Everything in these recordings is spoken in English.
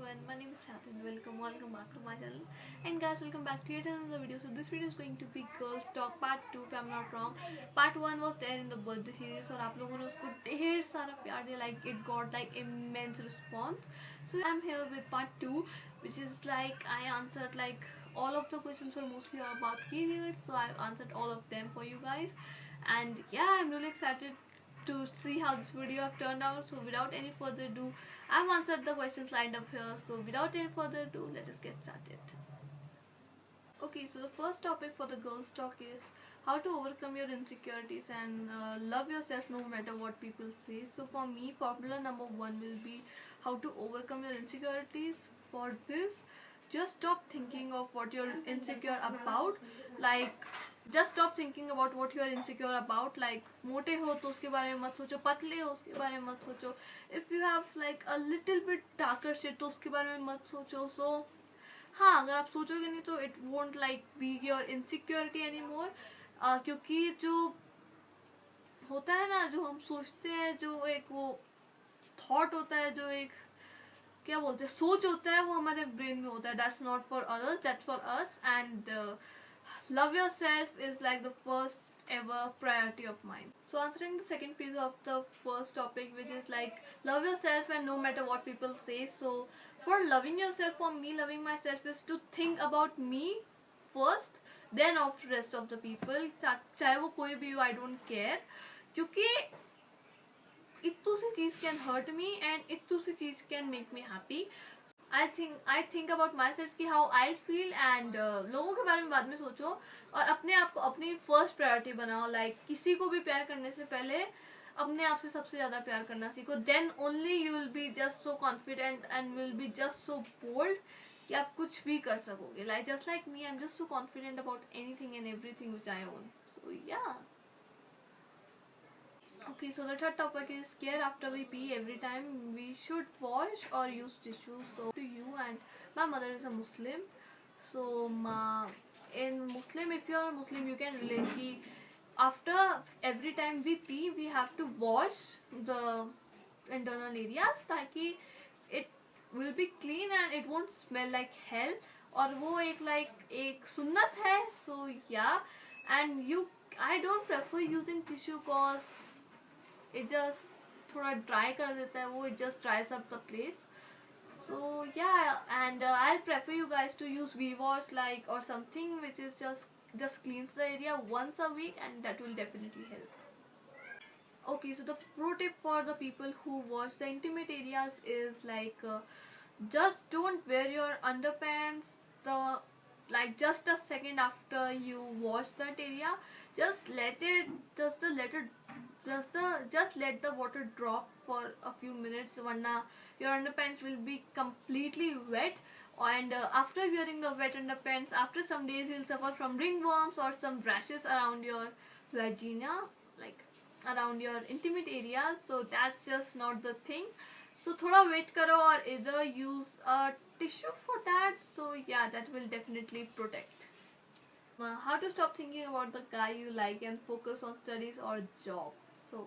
everyone, my name is Satin. Welcome back to my channel. And guys, welcome back to yet another video. So this video is going to be Girls Talk Part 2 if I'm not wrong. Part 1 was there in the birthday series और आप लोगों ने उसको ढेर सारा प्यार दिया, like it got like immense response. So I'm here with Part 2, which is like I answered like all of the questions were mostly about periods, so I've answered all of them for you guys. And yeah, I'm really excited to see how this video have turned out. So without any further ado, I've answered the questions lined up here. So without any further ado, let us get started. Okay, so the first topic for the girls talk is how to overcome your insecurities and love yourself no matter what people say. So for me, formula number 1 will be how to overcome your insecurities. For this, just stop thinking of what you're insecure about. Like just stop thinking about what you are insecure about. Like मोटे हो तो उसके बारे में मत सोचो, पतले हो उसके बारे में मत सोचो. If you have like a little bit darker shit तो उसके बारे में मत सोचो. So हाँ, अगर आप सोचोगे नहीं तो it won't like be your insecurity anymore. क्योंकि जो होता है ना, जो हम सोचते हैं, जो एक वो थॉट होता है, जो एक क्या बोलते हैं सोच होता है, वो हमारे ब्रेन में होता है. That's not for others, that's for us. And love yourself is like the first ever priority of mine. So answering the second piece of the first topic, which is like love yourself and no matter what people say. So for loving yourself, for me, loving myself is to think about me first, then of rest of the people. चाहे वो कोई भी हो, I don't care. क्योंकि इतनी सी चीज can hurt me and इतनी सी चीज can make me happy. I think about myself कि how I feel and लोगों के बारे में बाद में सोचो और अपने आप को अपनी फर्स्ट प्रायोरिटी बनाओ. Like किसी को भी प्यार करने से पहले अपने आप से सबसे ज्यादा प्यार करना सीखो. Then only you will be just so confident and will be just so bold कि आप कुछ भी कर सकोगे. Like just like me, I'm just so confident about anything and everything which I own. So yeah. Okay, so the third topic is care after we pee. Every time we should wash or use tissue. So to you, and my mother is a Muslim. So in Muslim, if you are a Muslim, you can relate ki after every time we pee, we have to wash the internal areas ताकि it will be clean and it won't smell like hell. और वो एक सुन्नत है. So yeah, and I don't prefer using tissue cause it just थोड़ा dry कर देता है वो. It just dries up the place. So yeah, and I'll prefer you guys to use V-Wash like or something which is just cleans the area once a week, and that will definitely help. Okay, so the pro tip for the people who wash the intimate areas is like just don't wear your underpants just a second after you wash that area. Just let the water drop for a few minutes, वरना your underpants will be completely wet. And after wearing the wet underpants, after some days you'll suffer from ringworms or some rashes around your vagina, like around your intimate areas. So that's just not the thing. So थोड़ा wait करो or either use a tissue for that. So yeah, that will definitely protect. How to stop thinking about the guy you like and focus on studies or job. So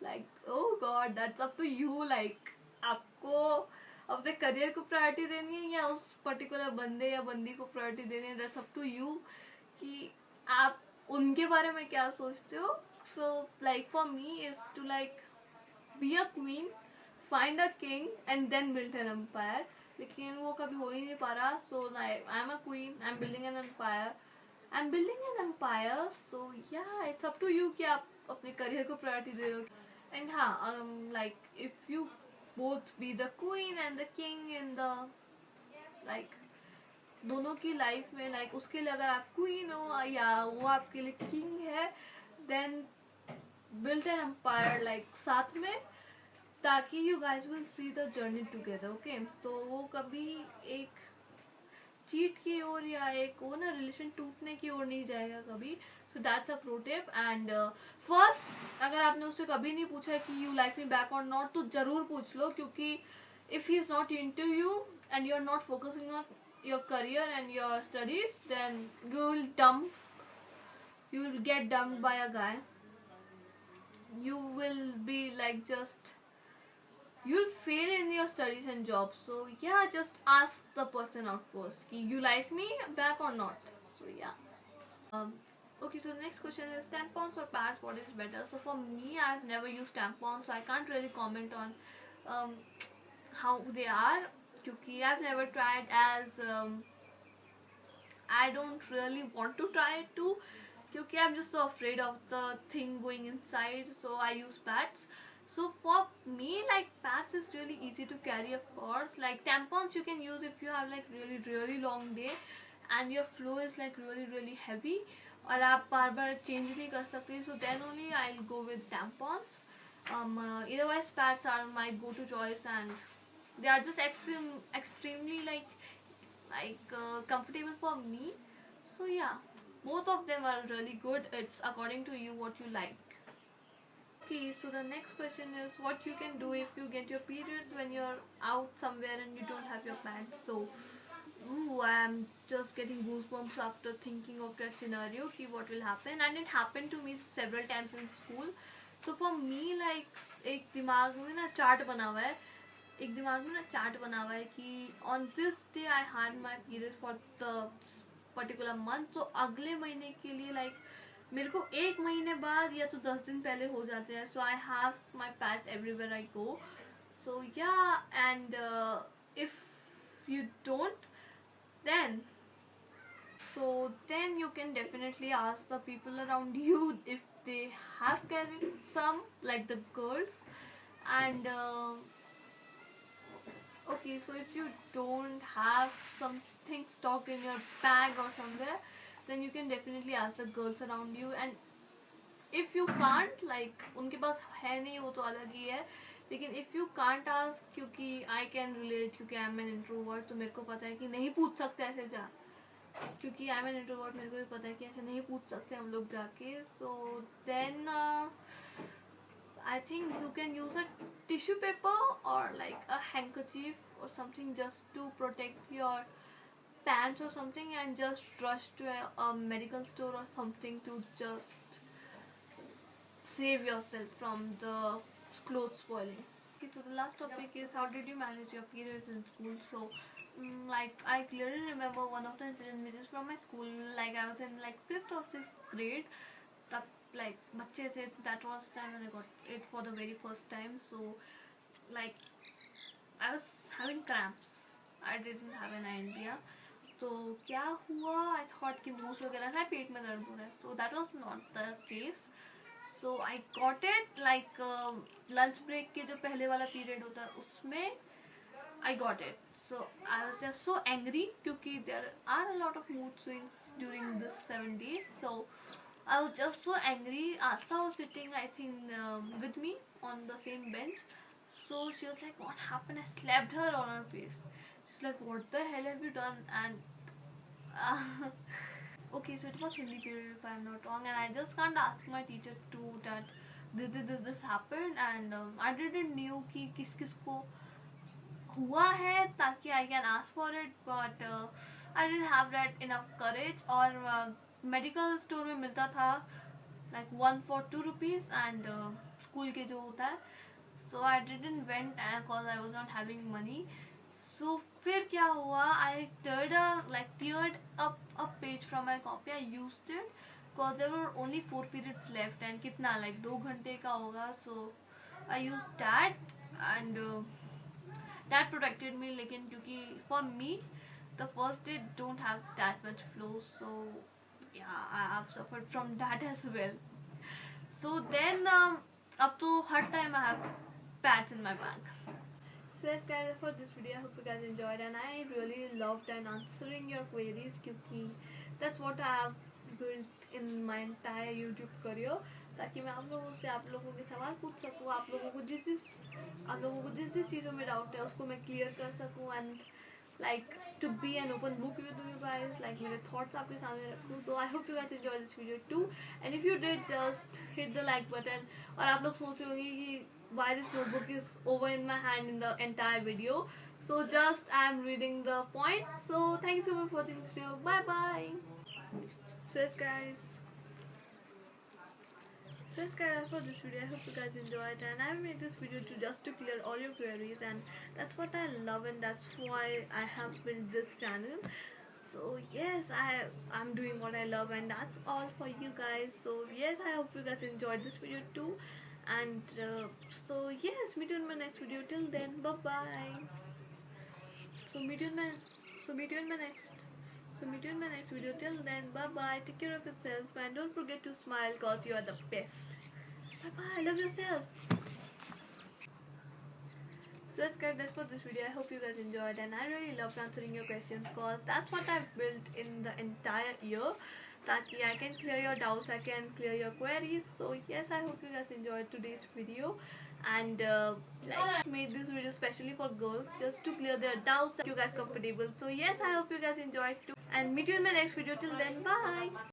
like oh god, that's up to you. Like आपको अपने career को priority देनी है या उस particular बंदे या बंदी को प्रायोरिटी देनी है. That's up to you कि आप उनके बारे में क्या सोचते हो. So like for me is to like be a queen, find a king and then build an empire. लेकिन वो कभी हो ही नहीं पा रहा. So I'm a queen, I'm building an empire. So yeah, it's up to you कि आप अपने करियर को प्रायोरिटी दे रहे हो. And हाँ, like if you both be the queen and the king in the like दोनों की लाइफ में, like उसके लिए अगर आप क्वीन हो या वो आपके लिए किंग है, then build an empire like साथ में, ताकि you guys will see the journey together. Okay, तो वो कभी एक चीट की ओर या एक वो ना रिलेशन टूटने की ओर नहीं जाएगा कभी. So that's a pro tip. And first, अगर आपने उससे कभी नहीं पूछा कि you like me back or not, तो जरूर पूछ लो. क्योंकि if he is not into you and you are not focusing on your career and your studies, then you will get dumped by a guy. You will be like just you'll fail in your studies and jobs. So yeah, just ask the person out first, ki you like me back or not. So yeah. Okay, so the next question is tampons or pads, what is better? So for me, I've never used tampons, so I can't really comment on um, how they are, because I've never tried, as I don't really want to try it too, because I'm just so afraid of the thing going inside, so I use pads. So for me, like, pads is really easy to carry, of course. Like tampons you can use if you have like really long day and your flow is like really heavy, और आप बार बार change नहीं कर सकते, so then only I'll go with tampons. Otherwise pads are my go-to choice, and they are just extremely comfortable for me. So yeah, both of them are really good. It's according to you what you like. Okay, so the next question is what you can do if you get your periods when you're out somewhere and you don't have your pants. So ooh, I'm just getting goosebumps after thinking of that scenario, ki what will happen, and it happened to me several times in school. So for me, like, एक दिमाग में ना chart बना हुआ है, एक दिमाग में ना चार्ट बना हुआ है कि on this day I had my period for the particular month. तो अगले महीने के लिए like मेरे को एक महीने बाद या तो 10 दिन पहले हो जाते हैं. So I have my pads everywhere I go. So yeah, and if you don't, then then you can definitely ask the people around you if they have carried some, like the girls. And okay, so if you don't have something stocked in your bag or somewhere, then you can definitely ask the girls around you. And if you can't, like उनके पास है नहीं, वो तो अलग ही है, लेकिन if you can't ask, क्योंकि I can relate, क्योंकि I'm an introvert, तो मेरे को पता है कि नहीं पूछ सकते ऐसे जा, क्योंकि I'm an introvert, मेरे को भी पता है कि ऐसे नहीं पूछ सकते हम लोग जाके. So then I think you can use a tissue paper or like a handkerchief or something just to protect your pants or something, and just rush to a medical store or something to just save yourself from the clothes spoiling. Okay, so the last topic is how did you manage your periods in school? So like I clearly remember one of the incident which is from my school. Like I was in like 5th or 6th grade, तब like बच्चे थे, that was time when I got it for the very first time. So like I was having cramps, I didn't have an idea. तो क्या हुआ, I thought कि मूस वगैरह है, पेट में दर्द हो रहा है. So that was not the case. So I got it like lunch break के जो पहले वाला period होता है उसमें I got it. So I was just so angry क्योंकि there are a lot of mood swings during this 7 days. So I was just so angry. Astha was sitting, I think, with me on the same bench. So she was like, "What happened?" I slapped her on her face. She's like, "What the hell have you done?" And okay, so it was Hindi period if I'm not wrong, and I just can't ask my teacher too that this happened, and I didn't knew कि किस किस को हुआ है ताकि I can ask for it, but I didn't have that enough courage. और medical store में मिलता था like 1 for 2 rupees, and school के जो होता है. So I didn't went because I was not having money. So फिर क्या हुआ, I teared up a page from my copy. I used it because there were only 4 periods left, and कितना like 2 घंटे का होगा. So I used that, and that protected me. लेकिन क्योंकि for me the first day don't have that much flow, so yeah, I have suffered from that as well. So then up to hard time I have pads in my bag. So yes guys, for this video I hope you guys enjoyed, and I really loved and answering your queries क्योंकि that's what I have built in my entire YouTube career, ताकि मैं आप लोगों के सवाल पूछ सकूँ, आप लोगों को जिस चीज़ों में डाउट है उसको मैं क्लियर कर सकूँ, and like to be an open book with you guys, like मेरे thoughts आपके सामने रखूँ. So I hope you guys enjoyed this video too, and if you did, just hit the like button. और आप लोग सोच रहे होंगे कि why this notebook is over in my hand in the entire video. So just I am reading the point. So thank you so much for watching this video. Bye bye. So yes guys, So yes guys, for this video I hope you guys enjoyed, and I made this video to clear all your queries, and that's what I love, and that's why I have built this channel. So yes, I'm doing what I love, and that's all for you guys. So yes, I hope you guys enjoyed this video too, and so yes, meet you in my next video. Till then, bye bye. So meet you in my so meet you in my next so meet you in my next video. Till then, bye bye. Take care of yourself, and don't forget to smile, cause you are the best. Bye bye. Love yourself. So that's for this video. I hope you guys enjoyed, and I really loved answering your questions, cause that's what I've built in the entire year. That I can clear your doubts, I can clear your queries. So yes, I hope you guys enjoyed today's video, and like made this video especially for girls, just to clear their doubts, make you guys comfortable. So yes, I hope you guys enjoyed too, and meet you in my next video. Till then, bye.